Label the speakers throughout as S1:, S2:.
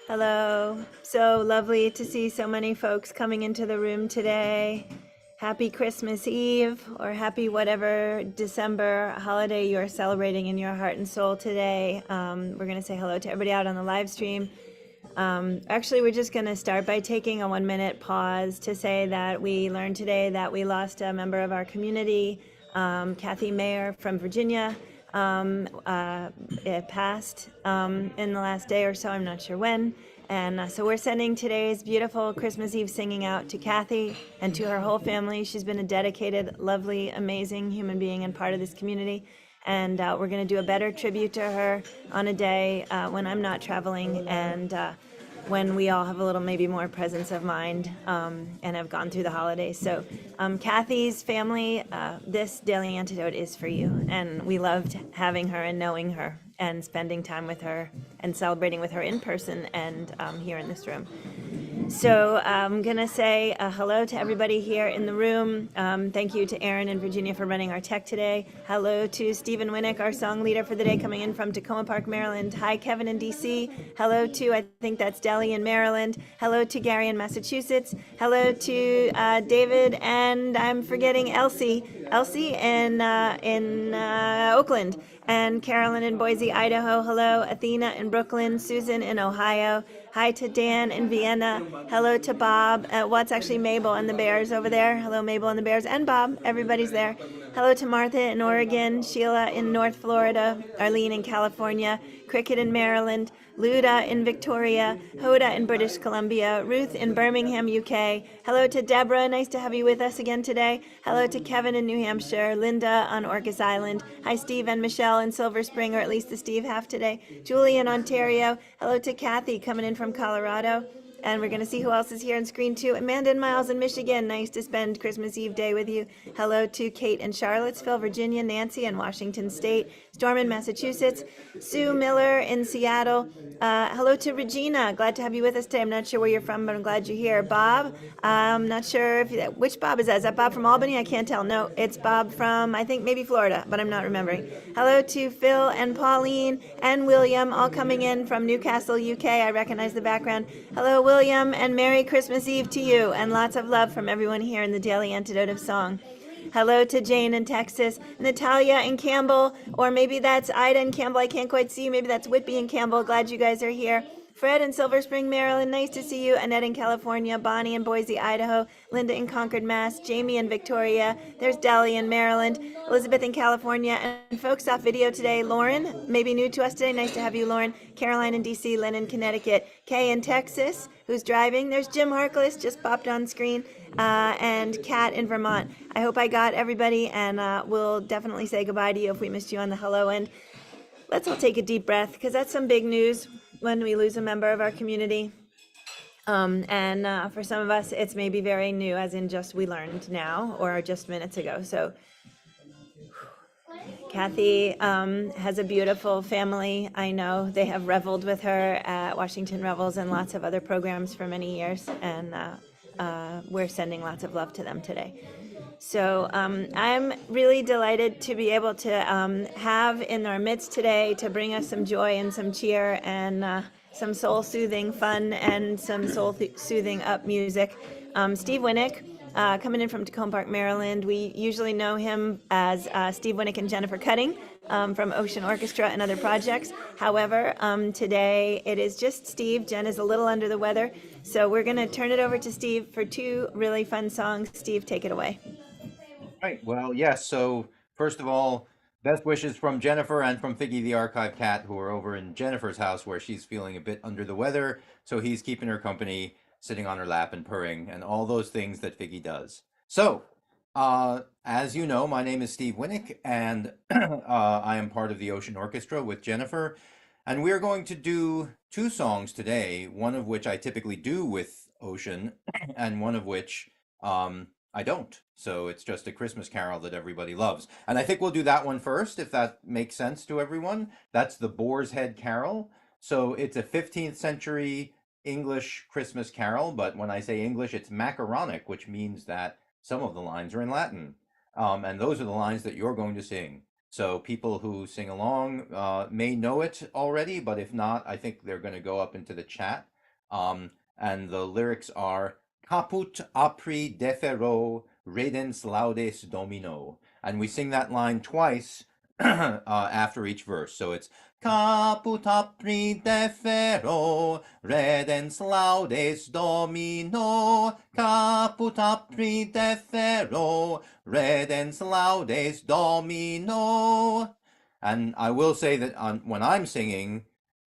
S1: Hello. So lovely to see so many folks coming into the room today. Happy Christmas Eve or happy whatever December holiday you're celebrating in your heart and soul today. We're going to say hello to everybody out on the live stream. Actually, we're just going to start by taking a 1 minute pause to say that we learned today that we lost a member of our community, Kathy Mayer from Virginia. It passed in the last day or so, I'm not sure when. And so we're sending today's beautiful Christmas Eve singing out to Kathy and to her whole family. She's been a dedicated, lovely, amazing human being and part of this community. And we're going to do a better tribute to her on a day when I'm not traveling and when we all have a little maybe more presence of mind and have gone through the holidays. So Kathy's family, this Daily Antidote is for you. And we loved having her and knowing her and spending time with her and celebrating with her in person and here in this room. So I'm going to say hello to everybody here in the room. Thank you to Aaron and Virginia for running our tech today. Hello to Stephen Winick, our song leader for the day, coming in from Tacoma Park, Maryland. Hi, Kevin in DC. Hello to, I think that's Delhi in Maryland. Hello to Gary in Massachusetts. Hello to David, and I'm forgetting Elsie in Oakland. And Carolyn in Boise, Idaho. Hello, Athena in Brooklyn. Susan in Ohio. Hi to Dan in Vienna. Hello to Bob. What's actually Mabel and the Bears over there? Hello, Mabel and the Bears and Bob. Everybody's there. Hello to Martha in Oregon. Sheila in North Florida. Arlene in California. Cricket in Maryland. Luda in Victoria. Hoda in British Columbia. Ruth in Birmingham, UK. Hello to Deborah. Nice to have you with us again today. Hello to Kevin in New Hampshire. Linda on Orcas Island. Hi, Steve and Michelle in Silver Spring, or at least the Steve half today. Julie in Ontario. Hello to Kathy coming in from Colorado. And we're going to see who else is here on screen too. Amanda and Miles in Michigan. Nice to spend Christmas Eve day with you. Hello to Kate in Charlottesville, Virginia. Nancy in Washington State. Storm in Massachusetts. Sue Miller in Seattle. Hello to Regina. Glad to have you with us today. I'm not sure where you're from, but I'm glad you're here. Bob, I'm not sure which Bob is that? Is that Bob from Albany? I can't tell. No, it's Bob from, I think, maybe Florida, but I'm not remembering. Hello to Phil and Pauline and William, all coming in from Newcastle, UK. I recognize the background. Hello, William, and Merry Christmas Eve to you, and lots of love from everyone here in the Daily Antidote of Song. Hello to Jane in Texas, Natalia in Campbell, or maybe that's Ida in Campbell. I can't quite see. Maybe that's Whitby in Campbell. Glad you guys are here. Fred in Silver Spring, Maryland. Nice to see you. Annette in California. Bonnie in Boise, Idaho. Linda in Concord, Mass. Jamie in Victoria. There's Dally in Maryland. Elizabeth in California. And folks off video today. Lauren, maybe new to us today. Nice to have you, Lauren. Caroline in DC. Lynn in Connecticut. Kay in Texas, who's driving. There's Jim Harkless, just popped on screen. And Kat in Vermont. I hope I got everybody, and we'll definitely say goodbye to you if we missed you on the hello end. Let's all take a deep breath, because that's some big news when we lose a member of our community. And for some of us, it's maybe very new, as in just we learned now or just minutes ago. So Kathy has a beautiful family. I know they have reveled with her at Washington Revels and lots of other programs for many years, and we're sending lots of love to them today. So I'm really delighted to be able to have in our midst today to bring us some joy and some cheer and some soul-soothing fun and some soul-soothing up music. Steve Winick, coming in from Tacoma Park, Maryland. We usually know him as Steve Winick and Jennifer Cutting from Ocean Orchestra and other projects. However, today it is just Steve. Jen is a little under the weather. So we're going to turn it over to Steve for two really fun songs. Steve, take it away.
S2: Right. Well, yes. So first of all, best wishes from Jennifer and from Figgy the Archive Cat, who are over in Jennifer's house where she's feeling a bit under the weather. So he's keeping her company, sitting on her lap and purring and all those things that Figgy does. So, as you know, my name is Steve Winick, and I am part of the Ocean Orchestra with Jennifer. And we're going to do two songs today, one of which I typically do with Ocean, and one of which I don't. So it's just a Christmas carol that everybody loves. And I think we'll do that one first, if that makes sense to everyone. That's the Boar's Head Carol. So it's a 15th century English Christmas carol, but when I say English, it's macaronic, which means that some of the lines are in Latin. And those are the lines that you're going to sing. So people who sing along may know it already, but if not, I think they're going to go up into the chat And the lyrics are Caput apri defero redens laudes domino. And we sing that line twice after each verse. So it's Caput apri defero redens laudes domino. Caput apri defero redens laudes domino. And I will say that when I'm singing,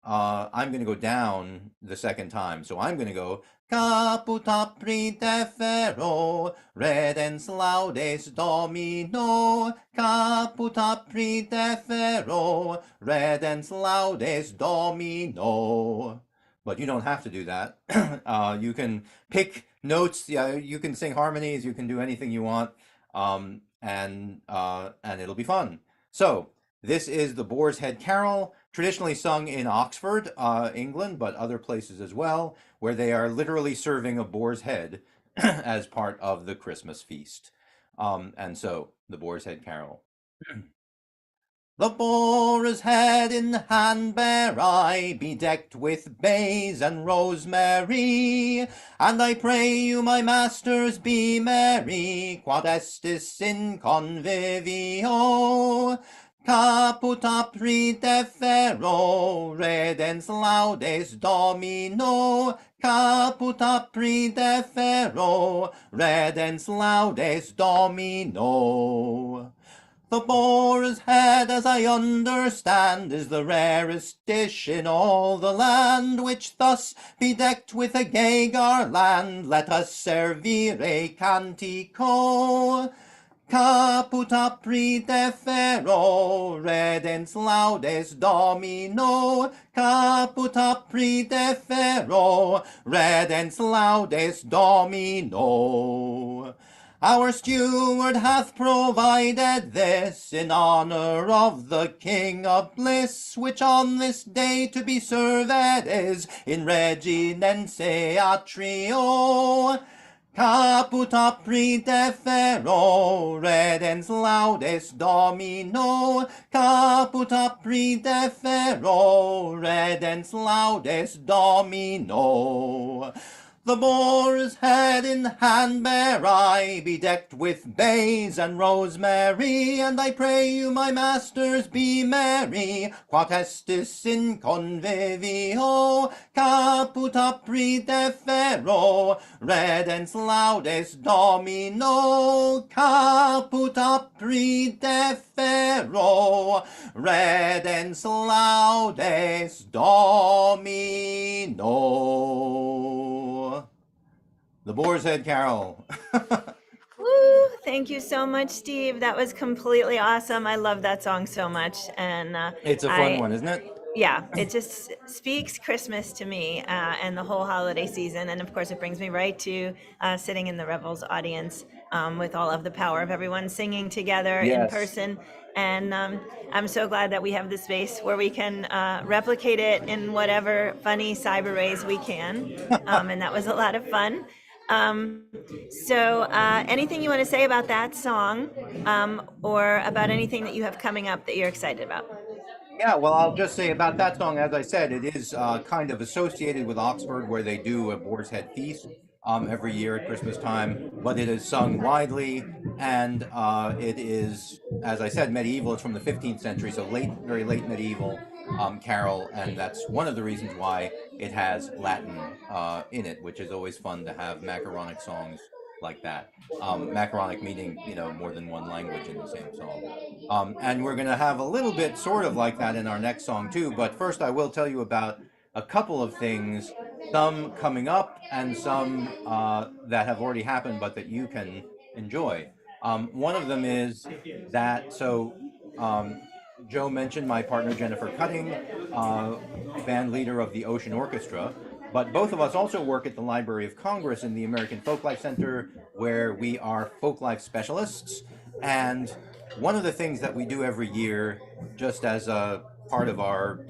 S2: I'm going to go down the second time. So I'm going to go Caput apri defero redens laudes domino. Caput apri defero redens laudes domino. But you don't have to do that. You can pick notes. Yeah, you can sing harmonies. You can do anything you want, and it'll be fun. So this is the Boar's Head Carol, traditionally sung in Oxford, England, but other places as well, where they are literally serving a boar's head as part of the Christmas feast. And so, the Boar's Head Carol. The boar's head in hand bear I, bedecked with bays and rosemary, and I pray you, my masters, be merry, quod estis in convivio. Caput apri defero redens laudes domino. Caput apri defero redens laudes domino. The boar's head, as I understand, is the rarest dish in all the land, which thus bedecked with a gay garland, let us servire cantico. Caput apri defero redens laudes domino. Caput apri defero redens laudes domino. Our steward hath provided this in honor of the King of Bliss, which on this day to be served is in reginense atrio. Caput apri defero redens laudes domino. Caput apri defero redens laudes domino. The boar's head in hand bear I, bedecked with bays and rosemary, and I pray you, my masters, be merry, quod estis in convivio. Caput apri defero redens laudes domino. Caput apri defero redens laudes domino. The Boar's Head Carol.
S1: Woo! Thank you so much, Steve. That was completely awesome. I love that song so much, and
S2: It's a fun one, isn't it?
S1: yeah, it just speaks Christmas to me and the whole holiday season. And of course, it brings me right to sitting in the Revels audience with all of the power of everyone singing together in
S2: Yes.
S1: person. And I'm so glad that we have the space where we can replicate it in whatever funny cyber ways we can. And that was a lot of fun. Anything you want to say about that song or about anything that you have coming up that you're excited about?
S2: Yeah, well, I'll just say about that song, as I said, it is kind of associated with Oxford, where they do a Boar's Head feast every year at Christmas time, but it is sung widely, and it is, as I said, medieval. It's from the 15th century, so late, very late medieval carol, and that's one of the reasons why it has Latin in it, which is always fun to have macaronic songs like that. Macaronic meaning, more than one language in the same song. And we're going to have a little bit sort of like that in our next song too. But first, I will tell you about a couple of things, some coming up and some that have already happened, but that you can enjoy. One of them is that, Joe mentioned my partner Jennifer Cutting, band leader of the Ocean Orchestra. But both of us also work at the Library of Congress in the American Folklife Center, where we are folklife specialists. And one of the things that we do every year, just as a part of our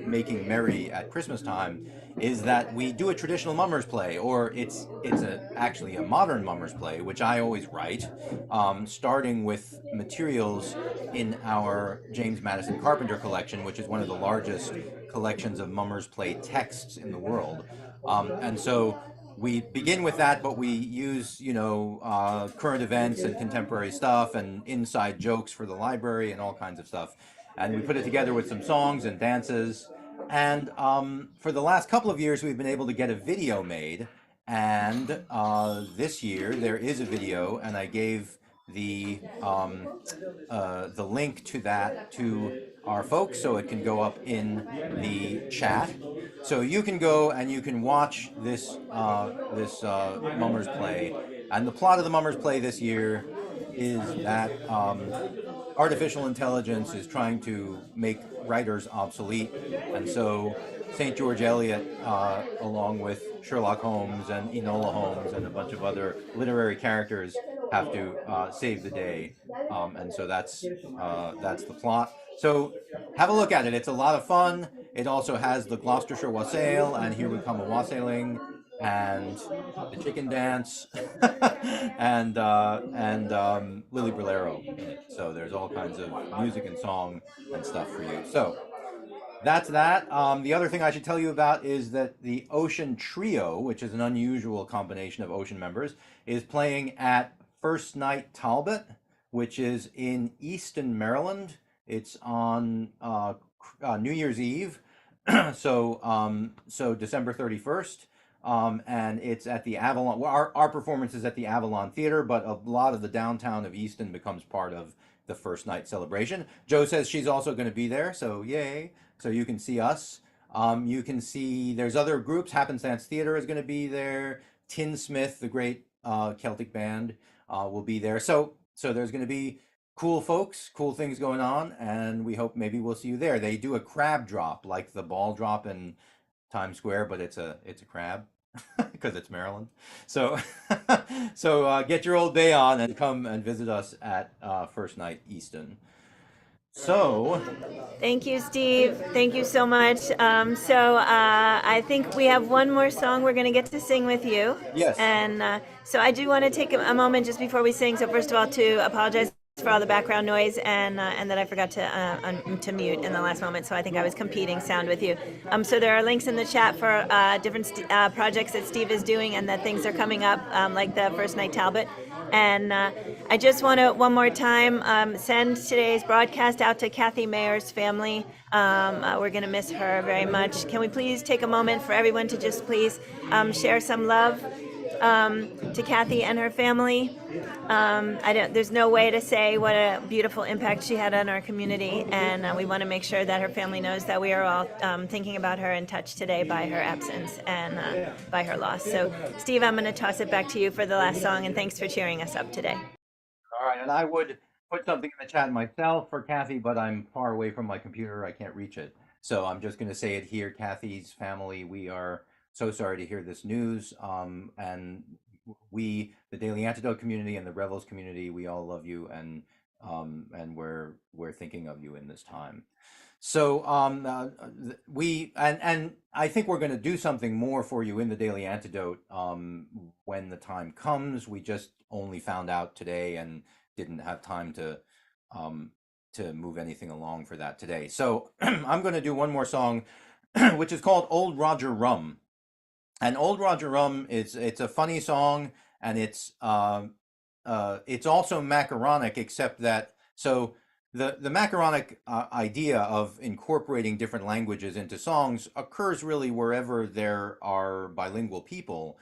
S2: making merry at Christmas time, is that we do a traditional mummers play, or actually a modern mummers play, which I always write, starting with materials in our James Madison Carpenter collection, which is one of the largest collections of mummers play texts in the world. And so we begin with that, but we use, current events and contemporary stuff and inside jokes for the library and all kinds of stuff. And we put it together with some songs and dances. And for the last couple of years, we've been able to get a video made. And this year there is a video, and I gave the link to that to our folks so it can go up in the chat. So you can go and you can watch this Mummers play. And the plot of the Mummers play this year is that artificial intelligence is trying to make writers obsolete, and so St. George Eliot, along with Sherlock Holmes and Enola Holmes and a bunch of other literary characters, have to save the day, and so that's the plot. So have a look at it. It's a lot of fun. It also has the Gloucestershire Wassail and Here We Come a Wassailing and the chicken dance and Lily Bolero in it. So there's all kinds of music and song and stuff for you. So that's that. The other thing I should tell you about is that the Ocean Trio, which is an unusual combination of Ocean members, is playing at First Night Talbot, which is in Easton, Maryland. It's on New Year's Eve, so December 31st. And it's at the Avalon. Well, our performance is at the Avalon Theater, but a lot of the downtown of Easton becomes part of the first night celebration. Joe says she's also going to be there, so yay. So you can see us. You can see there's other groups. Happenstance Theater is going to be there. Tinsmith, the great Celtic band, will be there. So there's going to be cool folks, cool things going on, and we hope maybe we'll see you there. They do a crab drop, like the ball drop in Times Square, but it's a crab because it's Maryland. So so get your Old Bay on and come and visit us at First Night Easton. So
S1: Thank you, Steve. Thank you so much. I think we have one more song we're going to get to sing with you.
S2: yes,
S1: And so I do want to take a moment just before we sing. So first of all, to apologize for all the background noise and that I forgot to mute in the last moment. So I think I was competing sound with you. So there are links in the chat for different projects that Steve is doing and that things are coming up, like the First Night Talbot. And I just want to one more time send today's broadcast out to Kathy Mayer's family. We're going to miss her very much. Can we please take a moment for everyone to just please share some love to Kathy and her family? There's no way to say what a beautiful impact she had on our community, and we want to make sure that her family knows that we are all thinking about her and touched today by her absence and by her loss. So, Steve, I'm going to toss it back to you for the last song, and thanks for cheering us up today.
S2: all right. And I would put something in the chat myself for Kathy, but I'm far away from my computer. I can't reach it. So I'm just going to say it here. Kathy's family, we are so sorry to hear this news. And we, the Daily Antidote community and the Revels community, we all love you, and we're thinking of you in this time. So we and I think we're going to do something more for you in the Daily Antidote when the time comes. We just only found out today and didn't have time to move anything along for that today. So I'm going to do one more song, which is called Old Roger Rum. And Old Roger Rum it's a funny song, and it's also macaronic, except that so the macaronic idea of incorporating different languages into songs occurs really wherever there are bilingual people.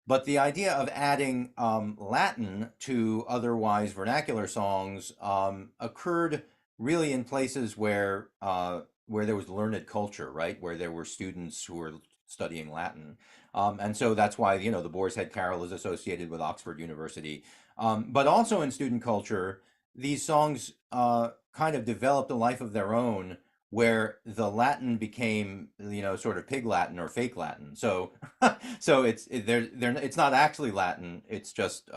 S2: But the idea of adding Latin to otherwise vernacular songs occurred really in places where there was learned culture, right? Where there were students who were studying Latin. And so that's why, the Boar's Head Carol is associated with Oxford University. But also in student culture, these songs kind of developed a life of their own where the Latin became, sort of pig Latin or fake Latin. So, so it's not actually Latin. It's just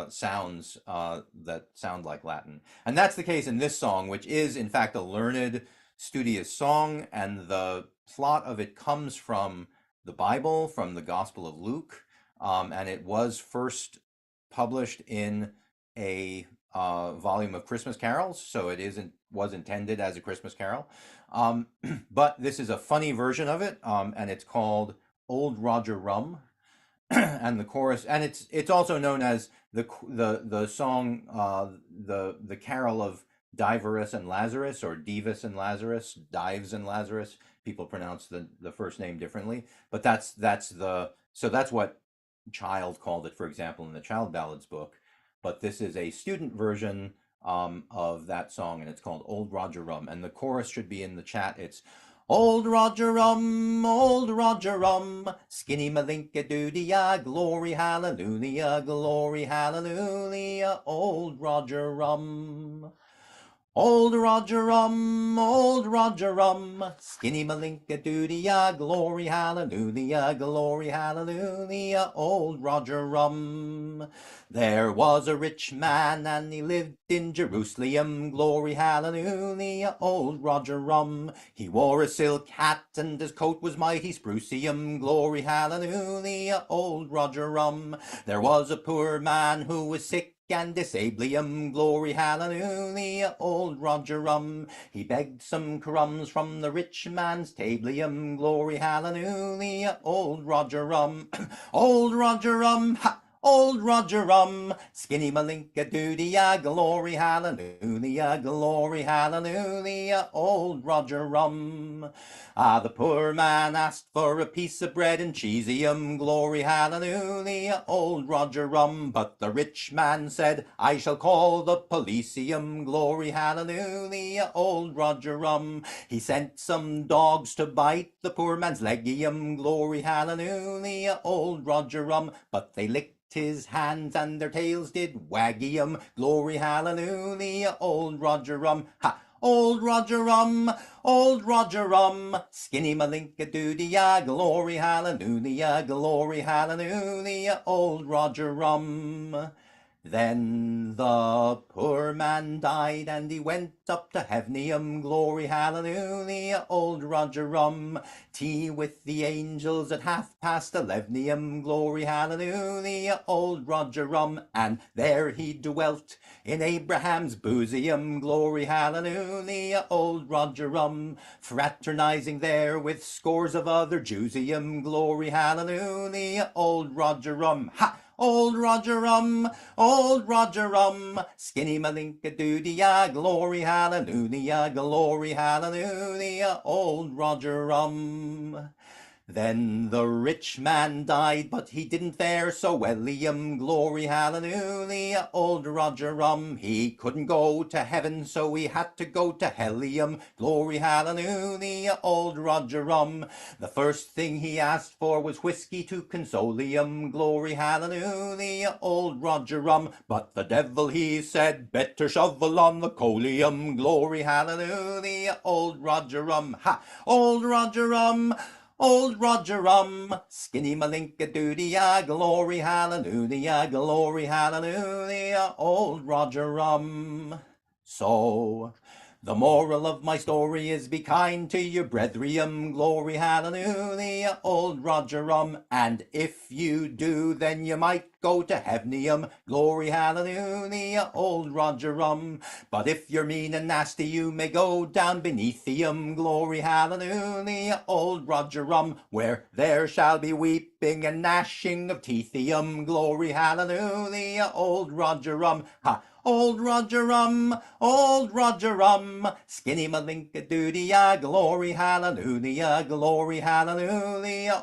S2: sounds that sound like Latin. And that's the case in this song, which is in fact a learned, studious song, and the plot of it comes from the Bible, from the Gospel of Luke, and it was first published in a volume of Christmas carols. So it isn't was intended as a Christmas carol. Um, but this is a funny version of it, and it's called Old Roger Rum. And the chorus, and it's also known as the song, the carol of Diverus and Lazarus, or Divus and Lazarus, Dives and Lazarus. People pronounce the first name differently, but that's what Child called it, for example, in the Child Ballads book. But this is a student version of that song, and it's called Old Roger Rum. And the chorus should be in the chat. It's Old Roger Rum, skinny malinka doodie, glory hallelujah, glory hallelujah, Old Roger Rum. Old Roger Rum, skinny malinka doodie, glory hallelujah, Old Roger Rum. There was a rich man and he lived in Jerusalem, glory hallelujah, Old Roger Rum. He wore a silk hat and his coat was mighty sprucium, glory hallelujah, Old Roger Rum. There was a poor man who was sick and disablium, glory hallelujah, Old Roger Rum. He begged some crumbs from the rich man's tablium, glory hallelujah, Old Roger Rum. Old Roger Rum, ha! Old Roger Rum, skinny malinka doodie, glory hallelujah, Old Roger Rum. The poor man asked for a piece of bread and cheesium, glory hallelujah, Old Roger Rum. But the rich man said, I shall call the policeum, glory hallelujah, Old Roger Rum. He sent some dogs to bite the poor man's legium, glory hallelujah, Old Roger Rum. But they licked his hands and their tails did waggy glory hallelujah, Old Roger Rum. Ha! Old Roger Rum, skinny malinka doodie, glory hallelujah, Old Roger Rum. Then the poor man died and he went up to heavenium, glory hallelujah, Old Roger Rum. Tea with the angels at 11:30, glory hallelujah, Old Roger Rum. And there he dwelt in Abraham's bosom, glory hallelujah, Old Roger Rum. Fraternizing there with scores of other Jewsium, glory hallelujah, Old Roger Rum. Ha! Old Roger Rum, skinny malinka doodie, glory hallelujah, Old Roger Rum. Then the rich man died, but he didn't fare so wellium, glory hallelujah, Old Roger Rum. He couldn't go to heaven, so he had to go to hellium, glory hallelujah, Old Roger Rum. The first thing he asked for was whiskey to consolium, glory hallelujah, Old Roger Rum. But the devil, he said, better shovel on the coalium, glory hallelujah, Old Roger Rum. Ha! Old Roger Rum, skinny malinka doodie, glory hallelujah, Old Roger Rum. So, the moral of my story is be kind to your brethren, glory hallelujah, Old Roger Rum. And if you do, then you might go to heavenium, glory hallelujah, Old Roger Rum. But if you're mean and nasty, you may go down beneathium, glory hallelujah, Old Roger Rum, where there shall be weeping and gnashing of teethium, glory hallelujah, Old Roger Rum. Ha! Old Roger Rum, skinny malinka doodie, glory hallelujah,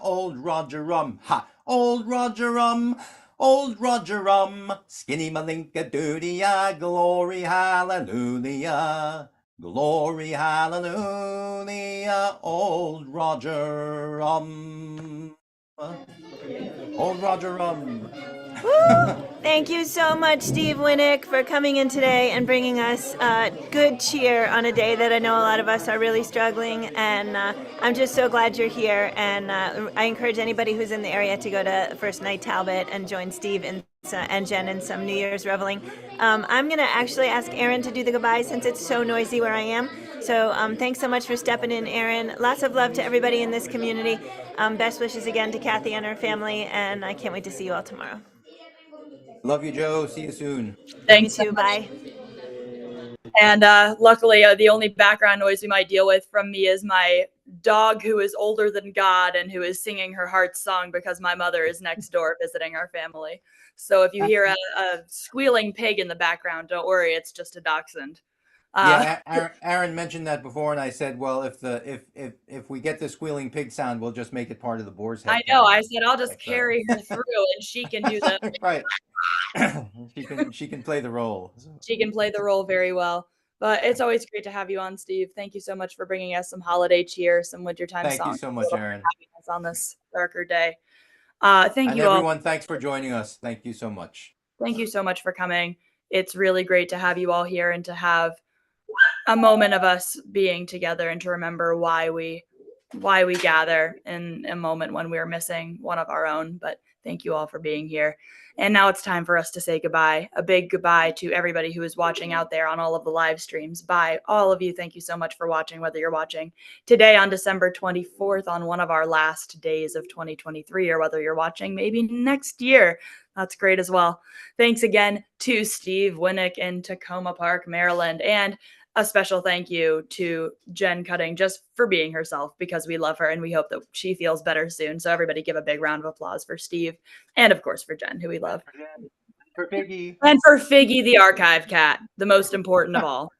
S2: Old Roger Rum. Ha! Old Roger Rum, skinny malinka doodie, glory hallelujah, Old Roger Rum. Old Roger Rum.
S1: Woo! Thank you so much, Steve Winick, for coming in today and bringing us good cheer on a day that I know a lot of us are really struggling. And I'm just so glad you're here. And I encourage anybody who's in the area to go to First Night Talbot and join Steve and Jen in some New Year's reveling. I'm going to actually ask Aaron to do the goodbye since it's so noisy where I am. So thanks so much for stepping in, Aaron. Lots of love to everybody in this community. Best wishes again to Kathy and her family. And I can't wait to see you all tomorrow.
S2: Love you, Joe. See you soon.
S1: You
S3: Thanks so
S1: too.
S3: much.
S1: Bye.
S3: And luckily, the only background noise we might deal with from me is my dog, who is older than God and who is singing her heart's song because my mother is next door visiting our family. So if you hear a squealing pig in the background, don't worry, it's just a dachshund. Uh,
S2: Yeah, Aaron mentioned that before, and I said, well, if we get the squealing pig sound, we'll just make it part of the boar's
S3: I
S2: head
S3: know. I
S2: carrying.
S3: said I'll just
S2: Like the
S3: carry her through, and she can do the
S2: right. She can play the role. So,
S3: she can play the role very well. But it's always great to have you on, Steve. Thank you so much for bringing us some holiday cheer, some wintertime
S2: thank you
S3: songs,
S2: so much, Aaron.
S3: having us on this darker day. Thank
S2: And
S3: you all.
S2: everyone, thanks for joining us. Thank you so much.
S3: Thank you so much for coming. It's really great to have you all here and to have a moment of us being together and to remember why we gather in a moment when we're missing one of our own. But thank you all for being here. And now it's time for us to say goodbye. A big goodbye to everybody who is watching out there on all of the live streams. Bye, all of you. Thank you so much for watching, whether you're watching today on December 24th on one of our last days of 2023, or whether you're watching maybe next year. That's great as well. Thanks again to Steve Winick in Tacoma Park, Maryland, and a special thank you to Jen Cutting just for being herself, because we love her and we hope that she feels better soon. So everybody give a big round of applause for Steve and of course for Jen, who we love.
S2: For Piggy.
S3: And for Figgy the archive cat, the most important of all.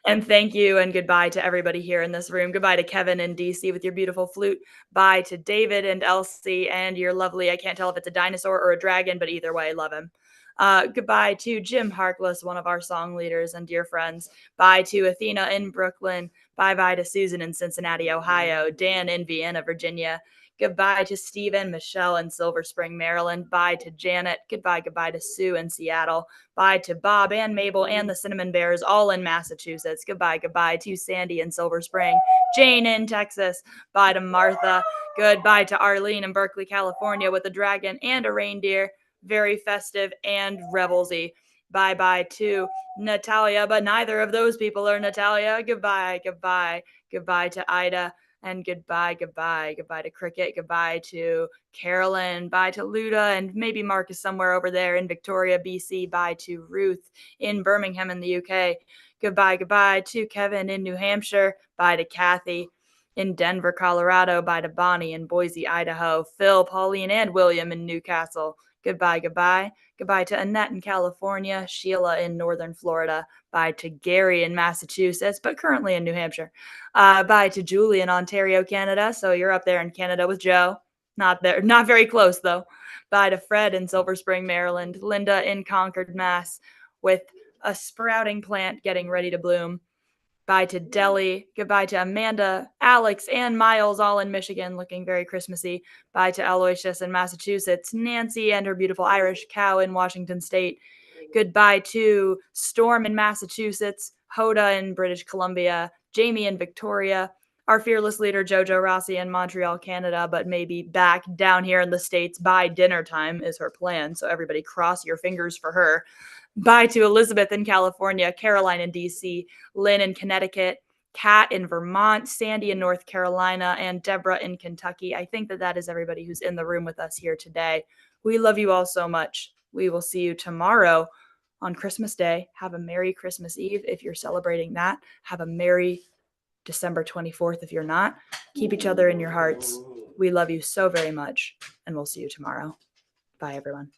S3: And thank you and goodbye to everybody here in this room. Goodbye to Kevin and DC with your beautiful flute. Bye to David and Elsie and your lovely, I can't tell if it's a dinosaur or a dragon, but either way, love him. Goodbye to Jim Harkless, one of our song leaders and dear friends. Bye to Athena in Brooklyn. Bye-bye to Susan in Cincinnati, Ohio. Dan in Vienna, Virginia. Goodbye to Steve and Michelle in Silver Spring, Maryland. Bye to Janet. Goodbye to Sue in Seattle. Bye to Bob and Mabel and the Cinnamon Bears, all in Massachusetts. Goodbye to Sandy in Silver Spring. Jane in Texas. Bye to Martha. Goodbye to Arlene in Berkeley, California, with a dragon and a reindeer. Very festive and revelsy. Bye to Natalia, but neither of those people are Natalia. Goodbye to Ida. And goodbye to Cricket, goodbye to Carolyn, bye to Luda, and maybe Mark is somewhere over there in Victoria, BC, bye to Ruth in Birmingham in the UK, goodbye to Kevin in New Hampshire, bye to Kathy in Denver, Colorado, bye to Bonnie in Boise, Idaho, Phil, Pauline, and William in Newcastle, goodbye to Annette in California, Sheila in Northern Florida, bye to Gary in Massachusetts, but currently in New Hampshire. Bye to Julie in Ontario, Canada. So you're up there in Canada with Joe. Not very close though. Bye to Fred in Silver Spring, Maryland. Linda in Concord, Mass, with a sprouting plant getting ready to bloom. Bye to Deli. Goodbye to Amanda, Alex, and Miles, all in Michigan, looking very Christmassy. Bye to Aloysius in Massachusetts, Nancy and her beautiful Irish cow in Washington State. Goodbye to Storm in Massachusetts, Hoda in British Columbia, Jamie in Victoria, our fearless leader Jojo Rossi in Montreal, Canada, but maybe back down here in the States by dinner time is her plan. So everybody cross your fingers for her. Bye to Elizabeth in California, Caroline in DC, Lynn in Connecticut, Kat in Vermont, Sandy in North Carolina, and Deborah in Kentucky. I think that is everybody who's in the room with us here today. We love you all so much. We will see you tomorrow on Christmas Day. Have a Merry Christmas Eve if you're celebrating that. Have a Merry December 24th if you're not. Keep each other in your hearts. We love you so very much, and we'll see you tomorrow. Bye, everyone.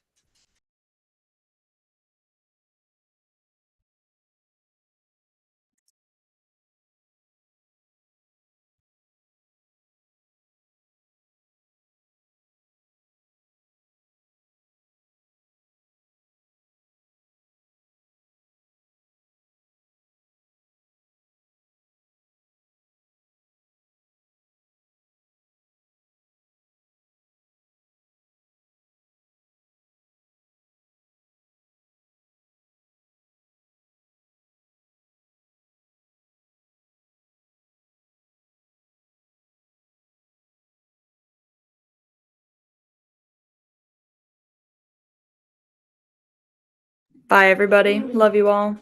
S3: Bye, everybody. Love you all.